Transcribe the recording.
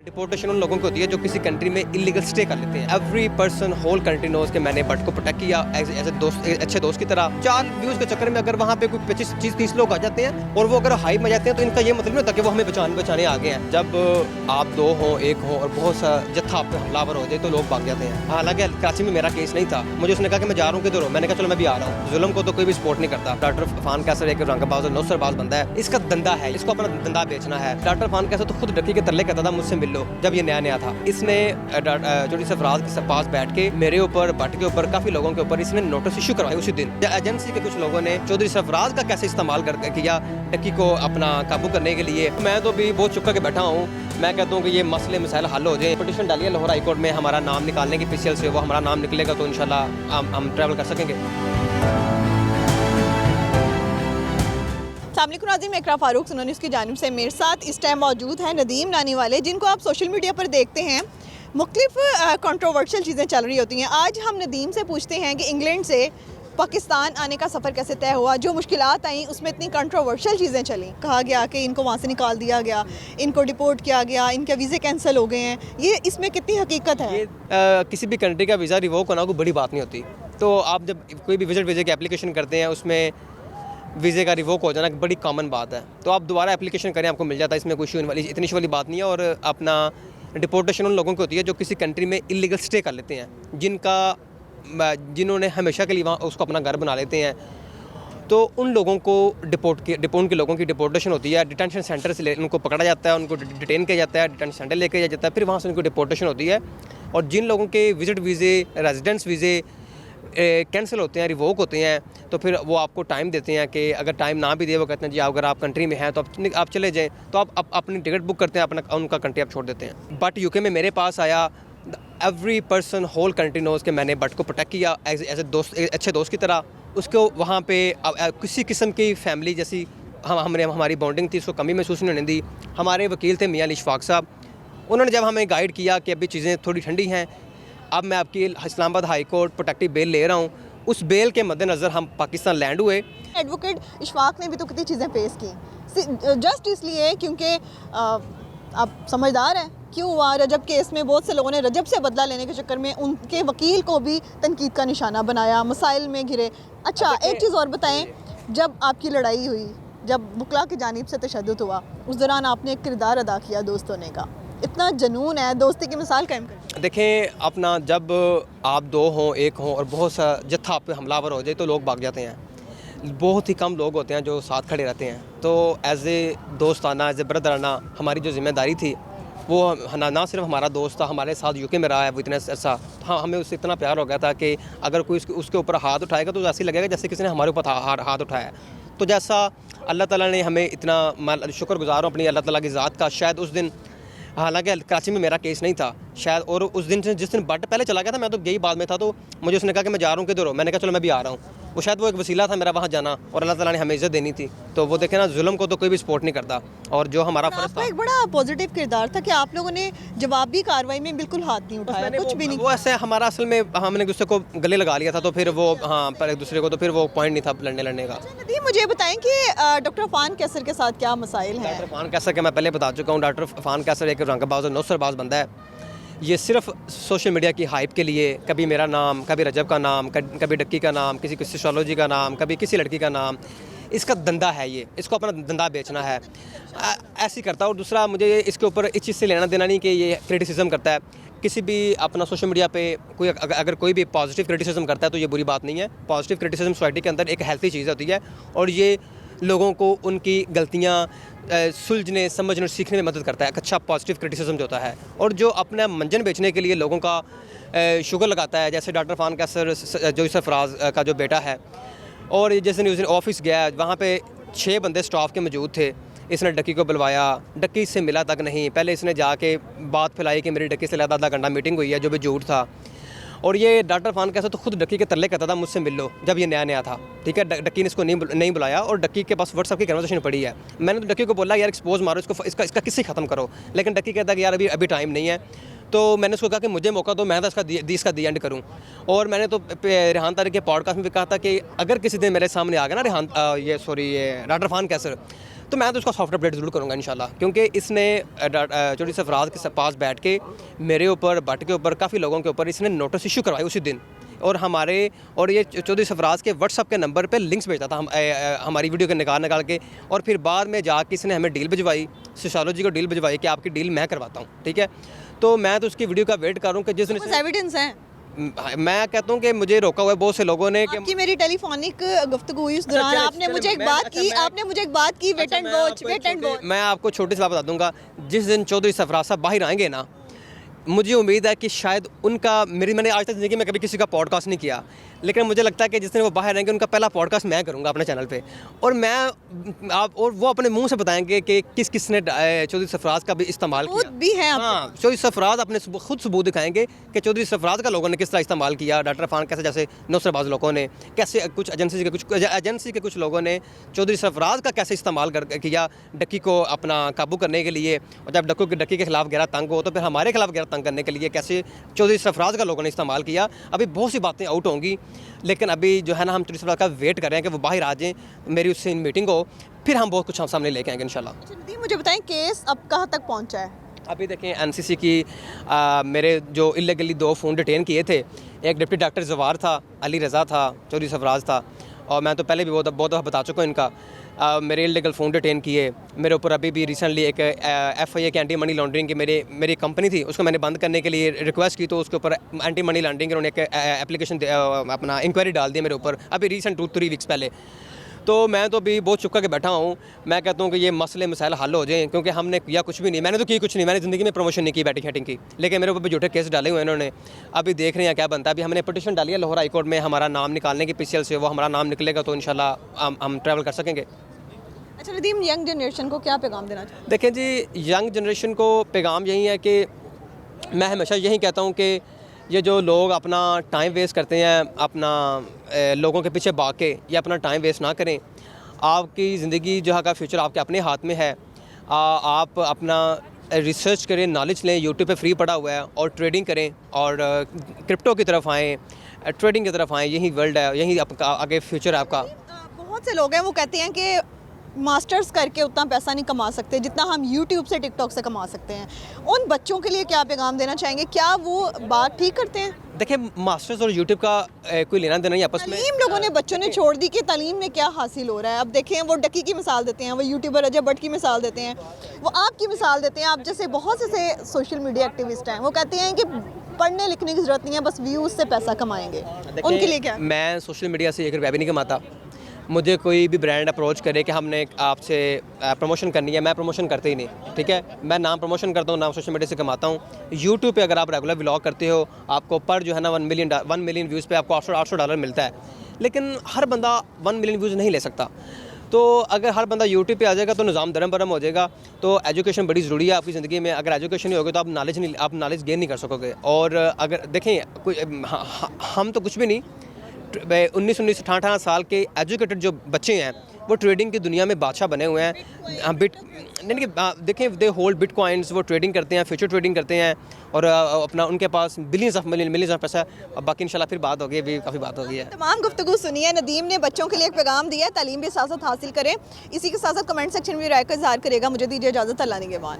Deportation उन लोगों की होती है जो किसी कंट्री में इलीगल स्टे कर लेते हैं। Every person whole country knows कि मैंने बट को प्रोटेक्ट किया एज ए दोस्त, अच्छे दोस्त की तरह। 4 व्यूज के चक्कर में अगर वहाँ पे कोई 25-30 लोग आ जाते हैं और वो अगर हाइप में जाते हैं तो इनका ये मतलब नहीं होता कि वो हमें बचाने आ गए हैं। जब आप 2 हो 1 हो और बहुत सा जत्था आप पे हमलावर हो जाए तो लोग भाग जाते हैं। हालांकि कराची में मेरा केस नहीं था, मुझे उसने कहा कि मैं जा रहा हूँ किधर हो, मैंने कहा चलो मैं भी आ रहा हूँ। जुल्म को तो कोई भी सपोर्ट नहीं करता। डॉक्टर अफान कैसर एक रंगबाज और नौसरबाज बंदा है, इसका धंधा है, इसको अपना धंधा बेचना है। डॉक्टर अफान कैसर तो खुद डकी के तरले कहता था मुझसे मिल लो जब ये नया था। इसने चौधरी सरफराज के पास बैठ के मेरे ऊपर, भट्ट के ऊपर, काफी लोगों के ऊपर इसने नोटिस इशू करवाए उसी दिन। एजेंसी के कुछ लोगों ने चौधरी सरफराज का कैसे इस्तेमाल किया डक्की को अपना काबू करने के लिए। मैं तो भी बहुत चुप के बैठा हूँ। मैं कहता हूँ कि ये मसले मसाइल हल हो जाए। पिटीशन डालिए लाहौर हाई कोर्ट में, हमारा नाम निकालने की पीसीएल से वो हमारा नाम निकलेगा तो इंशाल्लाह हम ट्रैवल कर सकेंगे। सामने नाज़रीन, मैं इकरा फारूक सुनोनी उसकी जानिब से मेरे साथ इस टाइम मौजूद हैं नदीम नानी वाले, जिनको आप सोशल मीडिया पर देखते हैं। मुख्तलिफ कंट्रोवर्शियल चीज़ें चल रही होती हैं। आज हम नदीम से पूछते हैं कि इंग्लैंड से पाकिस्तान आने का सफ़र कैसे तय हुआ, जो मुश्किलात आई उसमें इतनी कंट्रोवर्शियल चीज़ें चली। कहा गया कि इनको वहाँ से निकाल दिया गया, इनको डिपोर्ट किया गया, इनके वीज़े कैंसिल हो गए हैं। ये इसमें कितनी हकीकत है? किसी भी कंट्री का वीज़ा रिवोक होना कोई बड़ी बात नहीं होती। तो आप जब कोई भी विजिट वीज़े की एप्लीकेशन करते हैं उसमें वीज़े का रिवोक हो जाना बड़ी कॉमन बात है। तो आप दोबारा एप्लीकेशन करें, आपको मिल जाता है। इसमें कोई इतनी इशू वाली बात नहीं है। और अपना डिपोर्टेशन उन लोगों की होती है जो किसी कंट्री में इलीगल स्टे कर लेते हैं, जिन्होंने हमेशा के लिए वहाँ उसको अपना घर बना लेते हैं। तो उन लोगों को डिपोर्ट के लोगों की डिपोर्टेशन होती है। डिटेंशन सेंटर से उनको पकड़ा जाता है, उनको डिटेन किया जाता है, डिटेंशन सेंटर लेके जाया जाता है, फिर वहाँ से उनको डिपोर्टेशन होती है। और जिन लोगों के विजिट वीज़े, रेजिडेंस वीज़े कैंसिल होते हैं, रिवोक होते हैं, तो फिर वो आपको टाइम देते हैं कि अगर टाइम ना भी दे, वो कहते हैं जी अगर आप कंट्री में हैं तो आप चले जाएँ। तो आप अपनी टिकट बुक करते हैं, उनका कंट्री आप छोड़ देते हैं। बट यूके में मेरे पास आया, every person whole country knows कि मैंने बट को प्रोटेक्ट किया एज ए दोस्त, अच्छे दोस्त की तरह। उसको वहाँ पे किसी किस्म की फैमिली जैसी हमारी बॉन्डिंग थी, उसको कमी महसूस नहीं होने दी। हमारे वकील थे मियां अली इशफाक साहब, उन्होंने जब हमें गाइड किया कि अभी चीज़ें थोड़ी ठंडी हैं, अब मैं आपकी Islamabad high court protective bail ले रहा हूँ, उस बेल के मद्देनज़र हम पाकिस्तान लैंड हुए। एडवोकेट इशफाक ने भी तो कितनी चीज़ें फेस की, जस्ट इसलिए क्योंकि आप समझदार हैं। क्यों हुआ? रजब केस में बहुत से लोगों ने रजब से बदला लेने के चक्कर में उनके वकील को भी तनकीद का निशाना बनाया, मसाइल में घिरे। अच्छा, एक चीज़ और बताएं, जब आपकी लड़ाई हुई, जब बुकला की जानिब से तशद्दुद हुआ, उस दौरान आपने एक किरदार अदा किया दोस्त होने का। इतना जुनून है, दोस्ती की मिसाल कायम कर। देखें, अपना जब आप 2 हो 1 हो और बहुत सा जत्था आप पे हमलावर हो जाए तो लोग भाग जाते हैं। बहुत ही कम लोग होते हैं जो साथ खड़े रहते हैं। तो एज ए दोस्ताना, एज ए ब्रदराना हमारी जो जिम्मेदारी थी वो ना सिर्फ हमारा दोस्त था, हमारे साथ यूके में रहा है वो इतना अर्सा। हाँ, हमें उससे इतना प्यार हो गया था कि अगर कोई उसके ऊपर हाथ उठाएगा तो ऐसे लगेगा जैसे किसी ने हमारे ऊपर हाथ उठाया। तो जैसा अल्लाह ताला ने हमें इतना, मैं शुक्रगुजार हूँ अपनी अल्लाह ताला की ज़ात का। शायद उस दिन, हालांकि कराची में मेरा केस नहीं था शायद, और उस दिन से जिस दिन बट पहले चला गया था, मैं तो यही बाद में था, तो मुझे उसने कहा कि मैं जा रहा हूँ किधर हो, मैंने कहा चलो मैं भी आ रहा हूँ। वो शायद वो एक वसीला था मेरा वहाँ जाना, और अल्लाह ताला ने हमें इज़्ज़त देनी थी। तो वो देखे ना, जुल्म को तो कोई भी सपोर्ट नहीं करता। और जो हमारा फर्ज था, एक बड़ा पॉजिटिव किरदार था कि आप लोगों ने जवाबी कार्रवाई में बिल्कुल हाथ नहीं उठाया, कुछ भी नहीं। वो ऐसे हमारा असल में हमने एक दूसरे को गले लगा लिया था, तो फिर वो हाँ पर एक दूसरे को, तो फिर वो पॉइंट नहीं था लड़ने का। नदीम, मुझे बताएं कि डॉक्टर अफान कैसर के साथ क्या मसाइल हैं? डॉक्टर अफान कैसर के मैं पहले बता चुका हूँ। डॉक्टर अफान कैसर एक रंगबाज और नौसरबाज बंदा है। ये सिर्फ सोशल मीडिया की हाइप के लिए कभी मेरा नाम, कभी रजब का नाम, कभी डक्की का नाम, किसी सोशोलॉजी का नाम, कभी किसी लड़की का नाम, इसका धंधा है ये, इसको अपना धंधा बेचना है, ऐसी करता है। और दूसरा, मुझे इसके ऊपर इस चीज़ से लेना देना नहीं कि ये क्रिटिसिज्म करता है। किसी भी अपना सोशल मीडिया पे कोई अगर कोई भी पॉजिटिव क्रिटिसिज्म करता है तो ये बुरी बात नहीं है। पॉजिटिव क्रिटिसिज्म सोसाइटी के अंदर एक हेल्थी चीज़ होती है, और ये लोगों को उनकी गलतियाँ सुलझने, समझने और सीखने में मदद करता है। एक अच्छा पॉजिटिव क्रिटिसिज्म जो होता है। और जो अपना मंजन बेचने के लिए लोगों का शुगर लगाता है, जैसे डॉक्टर अफान कैसर जो सरफराज का जो बेटा है, और जैसे उस दिन ऑफिस गया, वहाँ पे 6 बंदे स्टाफ के मौजूद थे। इसने डक्की को बुलवाया, डक्की से मिला तक नहीं, पहले इसने जाके बात फैलाई कि मेरी डक्की से आधा घंटा मीटिंग हुई है, जो भी झूठ था। और ये डॉक्टर अफान कैसर तो खुद डक्की के तरले कहता था मुझसे मिल लो जब ये नया था, ठीक है। डक्की ने इसको नहीं बुलाया, और डक्की के पास व्हाट्सएप की कन्वर्सेशन पड़ी है। मैंने तो डक्की को बोला यार एक्सपोज मारो इसको, इसका किस्से ख़त्म करो, लेकिन डक्की कहता कि यार अभी टाइम नहीं है। तो मैंने उसको कहा कि मुझे मौका दो, मैं तो इसका दी एंड करूँ। और मैंने तो रेहान तारिक के पॉडकास्ट में भी कहा था कि अगर किसी दिन मेरे सामने आ गया ना ये डॉक्टर अफान कैसर, तो मैं तो उसका सॉफ्ट अपडेट ज़रूर करूँगा इंशाल्लाह, क्योंकि इसने चौधरी सरफराज के पास बैठ के मेरे ऊपर, भट्ट के ऊपर, काफ़ी लोगों के ऊपर इसने नोटिस इशू करवाई उसी दिन, और ये चौधरी सरफराज के व्हाट्सअप के नंबर पे लिंक्स भेजता था हमारी वीडियो के निकाल के, और फिर बाद में जाके इसने हमें डील भिजवाई, सोशियोलॉजी को डील भिजवाई कि आपकी डील मैं करवाता हूँ, ठीक है। तो मैं तो उसकी वीडियो का वेट कर रहा हूँ कि जिस दिन एविडेंस है। मैं कहता हूँ कि मुझे रोका हुआ है बहुत से लोगों ने कि आपकी मेरी टेलीफोनिक गुफ्तगू हुई उस दौरान, आपने मुझे एक बात की वेट एंड वॉच। मैं आपको छोटी सी बात बता दूंगा, जिस दिन चौधरी सरफराज साहब बाहर आएंगे ना, मुझे उम्मीद है कि शायद मैंने आज तक ज़िंदगी में कभी किसी का पॉडकास्ट नहीं किया, लेकिन मुझे लगता है कि जिस दिन वो बाहर रहेंगे उनका पहला पॉडकास्ट मैं करूंगा अपने चैनल पे, और वो अपने मुंह से बताएंगे कि किस ने चौधरी सरफराज का भी इस्तेमाल किया भी है। हाँ, चौधरी सरफराज अपने खुद सबूत दिखाएंगे कि चौधरी सरफराज का लोगों ने किस तरह इस्तेमाल किया, डॉक्टर इरफान कैसे, जैसे नौसरबाज लोगों ने कैसे, कुछ एजेंसी के कुछ लोगों ने चौधरी सरफराज का कैसे इस्तेमाल किया डक्की को अपना काबू करने के लिए, और जब डक्की के खिलाफ गहरा तंग हो तो फिर हमारे खिलाफ गहरा तंग करने के लिए कैसे चौधरी सरफराज का लोगों ने इस्तेमाल किया। अभी बहुत सी बातें आउट होंगी, लेकिन अभी जो है ना, हम चौधरी सरफराज का वेट कर रहे हैं कि वो बाहर आ जाएं, मेरी उससे मीटिंग हो, फिर हम बहुत कुछ हम सामने लेके आएंगे इंशाल्लाह। अच्छा नदीम, मुझे बताएं केस अब कहाँ तक पहुँचा है? अभी देखें एनसीसी की मेरे जो इलीगली 2 फ़ोन डिटेन किए थे, एक डिप्टी डॉक्टर जवार था, अली रज़ा था, चौधरी सरफराज था, और मैं तो पहले भी बहुत दफ़ा बता चुका हूँ इनका। मेरे इलीगल फ़ोन डिटेन किए मेरे ऊपर। अभी भी रिसेंटली एक FIA की एंटी मनी लॉन्ड्रिंग की मेरी कंपनी थी, उसको मैंने बंद करने के लिए रिक्वेस्ट की, तो उसके ऊपर एंटी मनी लॉन्ड्रिंग उन्होंने एक एप्लीकेशन अपना इंक्वायरी डाल दी मेरे ऊपर अभी रिसेंट 2-3 वीक्स पहले। तो मैं तो अभी बहुत चुपका के बैठा हूँ। मैं कहता हूँ कि ये मसले मसाइल हल हो जाएँ, क्योंकि हमने किया कुछ भी नहीं, मैंने तो की कुछ नहीं, मैंने ज़िंदगी में प्रमोशन नहीं की बैटिंग शैटिंग की, लेकिन मेरे ऊपर भी झूठे केस डाले हुए हैं इन्होंने। अभी देख रहे हैं क्या बनता है। अभी हमने पिटीशन डाली है लाहौर हाई कोर्ट में हमारा नाम निकालने की, PCL से वो हमारा नाम निकलेगा तो इंशाल्लाह हम ट्रैवल कर सकेंगे। अच्छा नदीम, यंग जनरेशन को क्या पैगाम देना चाहिए? देखें जी, यंग जनरेशन को पैगाम यही है कि मैं हमेशा यही कहता हूँ कि ये जो लोग अपना टाइम वेस्ट करते हैं, अपना लोगों के पीछे भाग के, ये अपना टाइम वेस्ट ना करें। आपकी ज़िंदगी जो है का फ्यूचर आपके अपने हाथ में है। आप अपना रिसर्च करें, नॉलेज लें, यूट्यूब पे फ्री पड़ा हुआ है, और ट्रेडिंग करें, और क्रिप्टो की तरफ आएँ, ट्रेडिंग की तरफ आएँ। यही वर्ल्ड है, यही आपका आगे फ्यूचर है आपका। बहुत से लोग हैं वो कहते हैं कि मास्टर्स करके उतना पैसा नहीं कमा सकते जितना हम यूट्यूब से, टिकटॉक से कमा सकते हैं। उन बच्चों के लिए क्या पैगाम देना चाहेंगे? क्या वो बात ठीक करते हैं? देखिए, मास्टर्स और यूट्यूब का कोई लेना देना नहीं आपस में। तालीम लोगों ने, बच्चों ने छोड़ दी कि तालीम में क्या हासिल हो रहा है। अब देखें, वो डक्की की मिसाल देते हैं, वो यूट्यूबर अजय भट्ट की मिसाल देते हैं, वो आपकी मिसाल देते हैं। आप जैसे बहुत से सोशल मीडिया एक्टिविस्ट हैं, वो कहते हैं कि पढ़ने लिखने की ज़रूरत नहीं है, बस व्यूज़ से पैसा कमाएंगे। उनके लिए क्या? मैं सोशल मीडिया से 1 रुपया भी नहीं कमाता। मुझे कोई भी ब्रांड अप्रोच करे कि हमने आपसे प्रमोशन करनी है, मैं प्रमोशन करते ही नहीं, ठीक है। मैं नाम प्रमोशन करता हूँ, नाम सोशल मीडिया से कमाता हूँ। यूट्यूब पे अगर आप रेगुलर व्लॉग करते हो, आपको पर जो है ना 1 मिलियन व्यूज़ पे आपको $800 मिलता है, लेकिन हर बंदा 1 मिलियन व्यूज़ नहीं ले सकता। तो अगर हर बंदा यूट्यूब पे आ जाएगा तो निज़ाम दरम बरम हो जाएगा। तो एजुकेशन बड़ी ज़रूरी है आपकी ज़िंदगी में। अगर एजुकेशन नहीं होगी तो आप नॉलेज गेन नहीं कर सकोगे। और अगर देखें, हम तो कुछ भी नहीं, 19 18 साल के एजुकेटेड जो बच्चे हैं वो ट्रेडिंग की दुनिया में बादशाह बने हुए हैं। देखें, दे होल्ड बिटकॉइंस, वो ट्रेडिंग करते हैं, फ्यूचर ट्रेडिंग करते हैं, और अपना उनके पास मिलियंस ऑफ पैसा। अब बाकी इंशाल्लाह फिर बात होगी, अभी काफ़ी बात हो गई है। तमाम गुफ्तगू सुनी है। नदीम ने बच्चों के लिए एक पैगाम दिया है, तालीम भी साथ साथ हासिल करें। इसी के साथ साथ कमेंट सेक्शन में राय का इजहार करेगा। मुझे दीजिए इजाज़त, अल्लाह निगहबान।